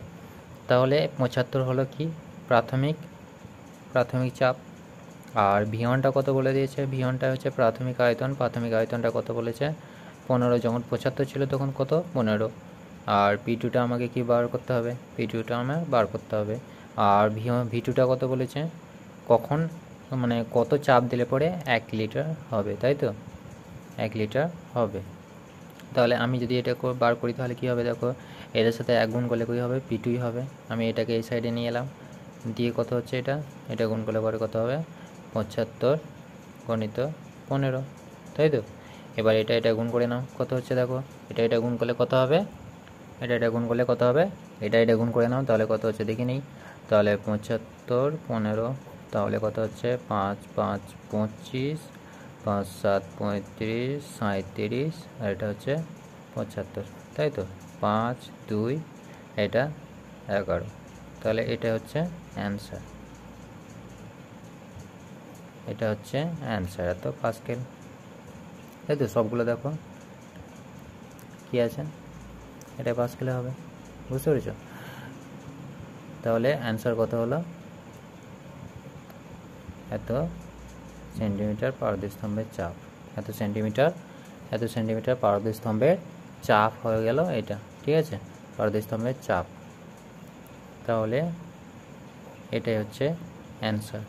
তাহলে 75 হলো কি প্রাথমিক চাপ, আর V1টা কত বলে দিয়েছে, V1টা হচ্ছে প্রাথমিক আয়তন, প্রাথমিক আয়তনটা কত বলেছে 15, যখন 75 ছিল তখন কত 15। আর P2টা আমাকে কি বার করতে হবে, P2টা আমার বার করতে হবে। আর V2টা কত বলেছে, কখন মানে কত চাপ দিলে পরে 1 লিটার হবে, তাই তো 1 লিটার হবে। তাহলে আমি যদি এটা বার করি তাহলে কী হবে, দেখো এদের সাথে 1 গুণ করলে কী হবে, P2ই হবে। আমি এটাকে এই সাইডে নিয়ে এলাম, দিয়ে কত হচ্ছে এটা গুণ করলে পরে কত হবে 75 গণিত 15, তাই তো। এবার এটা গুণ করে নাও, কত হচ্ছে দেখো, এটা গুণ করলে কত হবে, এটা গুণ করলে কত হবে, এটা গুণ করে নাও, তাহলে কত হচ্ছে দেখি নেই। তাহলে 75 15, তাহলে কত হচ্ছে 5 5 25, 5 7 35, 37, আর এটা হচ্ছে 75, তাই তো 5 2, এটা 11। তাহলে এটা হচ্ছে অ্যান্সার, এটা হচ্ছে অ্যান্সার এত পাস্কেল, তাই তো। সবগুলো দেখো কি আছে, এটা পাস্কেলে হবে, বুঝতে পেরেছো। তাহলে অ্যান্সার কত হলো, এত সেন্টিমিটার পারদস্তম্ভের চাপ, এত সেন্টিমিটার পারদস্তম্ভের চাপ হয়ে গেল এটা, ঠিক আছে, পারদস্তম্ভের চাপ। তাহলে এটাই হচ্ছে অ্যান্সার,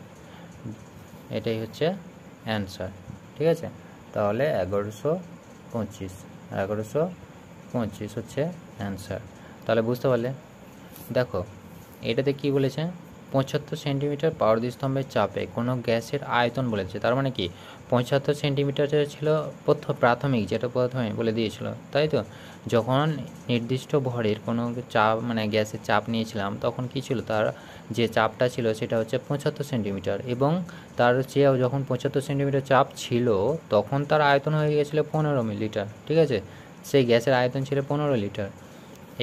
ঠিক আছে। তাহলে 1125 হচ্ছে অ্যান্সার। তাহলে বুঝতে পারলে, দেখো এটাতে কি বলেছে, 75 সেন্টিমিটার পারদস্তম্ভের চাপে কোনো গ্যাসের আয়তন বলেছে। তার মানে কি 75 সেন্টিমিটার ছিল প্রাথমিক, যেটা প্রথমে বলে দিয়েছিল, তাই তো। যখন নির্দিষ্ট ভরের কোনো চাপ মানে গ্যাসের চাপ নিয়েছিলাম তখন কি ছিল, তার যে চাপটা ছিল সেটা হচ্ছে 75 সেন্টিমিটার, এবং তার চেয়েও যখন 75 সেন্টিমিটার চাপ ছিল তখন তার আয়তন হয়ে গিয়েছিল 15 মিলিলিটার, ঠিক আছে। সেই গ্যাসের আয়তন ছিল 15 লিটার,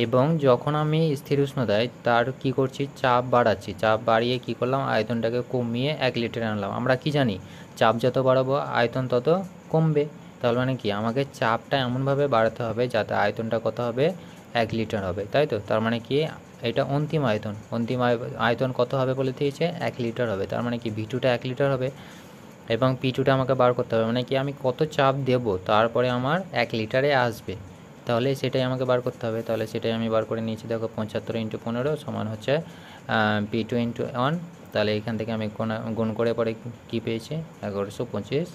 এবং যখন আমি স্থির উষ্ণতায় তার কি করছি, চাপ বাড়াচ্ছি, চাপ বাড়িয়ে কি করলাম, আয়তনটাকে কমিয়ে 1 লিটার আনলাম। আমরা কি জানি, চাপ যত বাড়াবো আয়তন তত কমবে। তাহলে মানে কি আমাকে চাপটা এমনভাবে বাড়াতে হবে যাতে আয়তনটা কত হবে, 1 লিটার হবে, তাই তো। তার মানে কি এটা অন্তিম আয়তন কত হবে বলে দিয়েছে, 1 লিটার হবে। তার মানে কি V2টা 1 লিটার হবে, এবং P2টা আমাকে বার করতে হবে, মানে কি আমি কত চাপ দেব তারপরে আমার 1 লিটারে আসবে, তাহলে সেটাই আমাকে বার করতে হবে। তাহলে সেটাই আমি বার করে নিয়েছি, দেখো 75 × 15 সমান হচ্ছে P2 × 1। তাহলে এখান থেকে আমি গুণ করে পরে কী পেয়েছি, 1125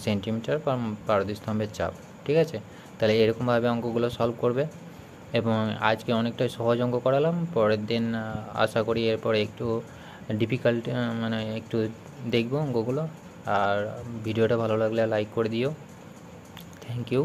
সেন্টিমিটার পারদস্তম্ভের চাপ, ঠিক আছে। তাহলে এরকমভাবে অঙ্কগুলো সলভ করবে, এবং আজকে অনেকটাই সহজ অঙ্ক করালাম। পরের দিন আশা করি এরপরে একটু ডিফিকাল্ট মানে একটু দেখবো অঙ্কগুলো। আর ভিডিওটা ভালো লাগলে লাইক করে দিও। Thank you.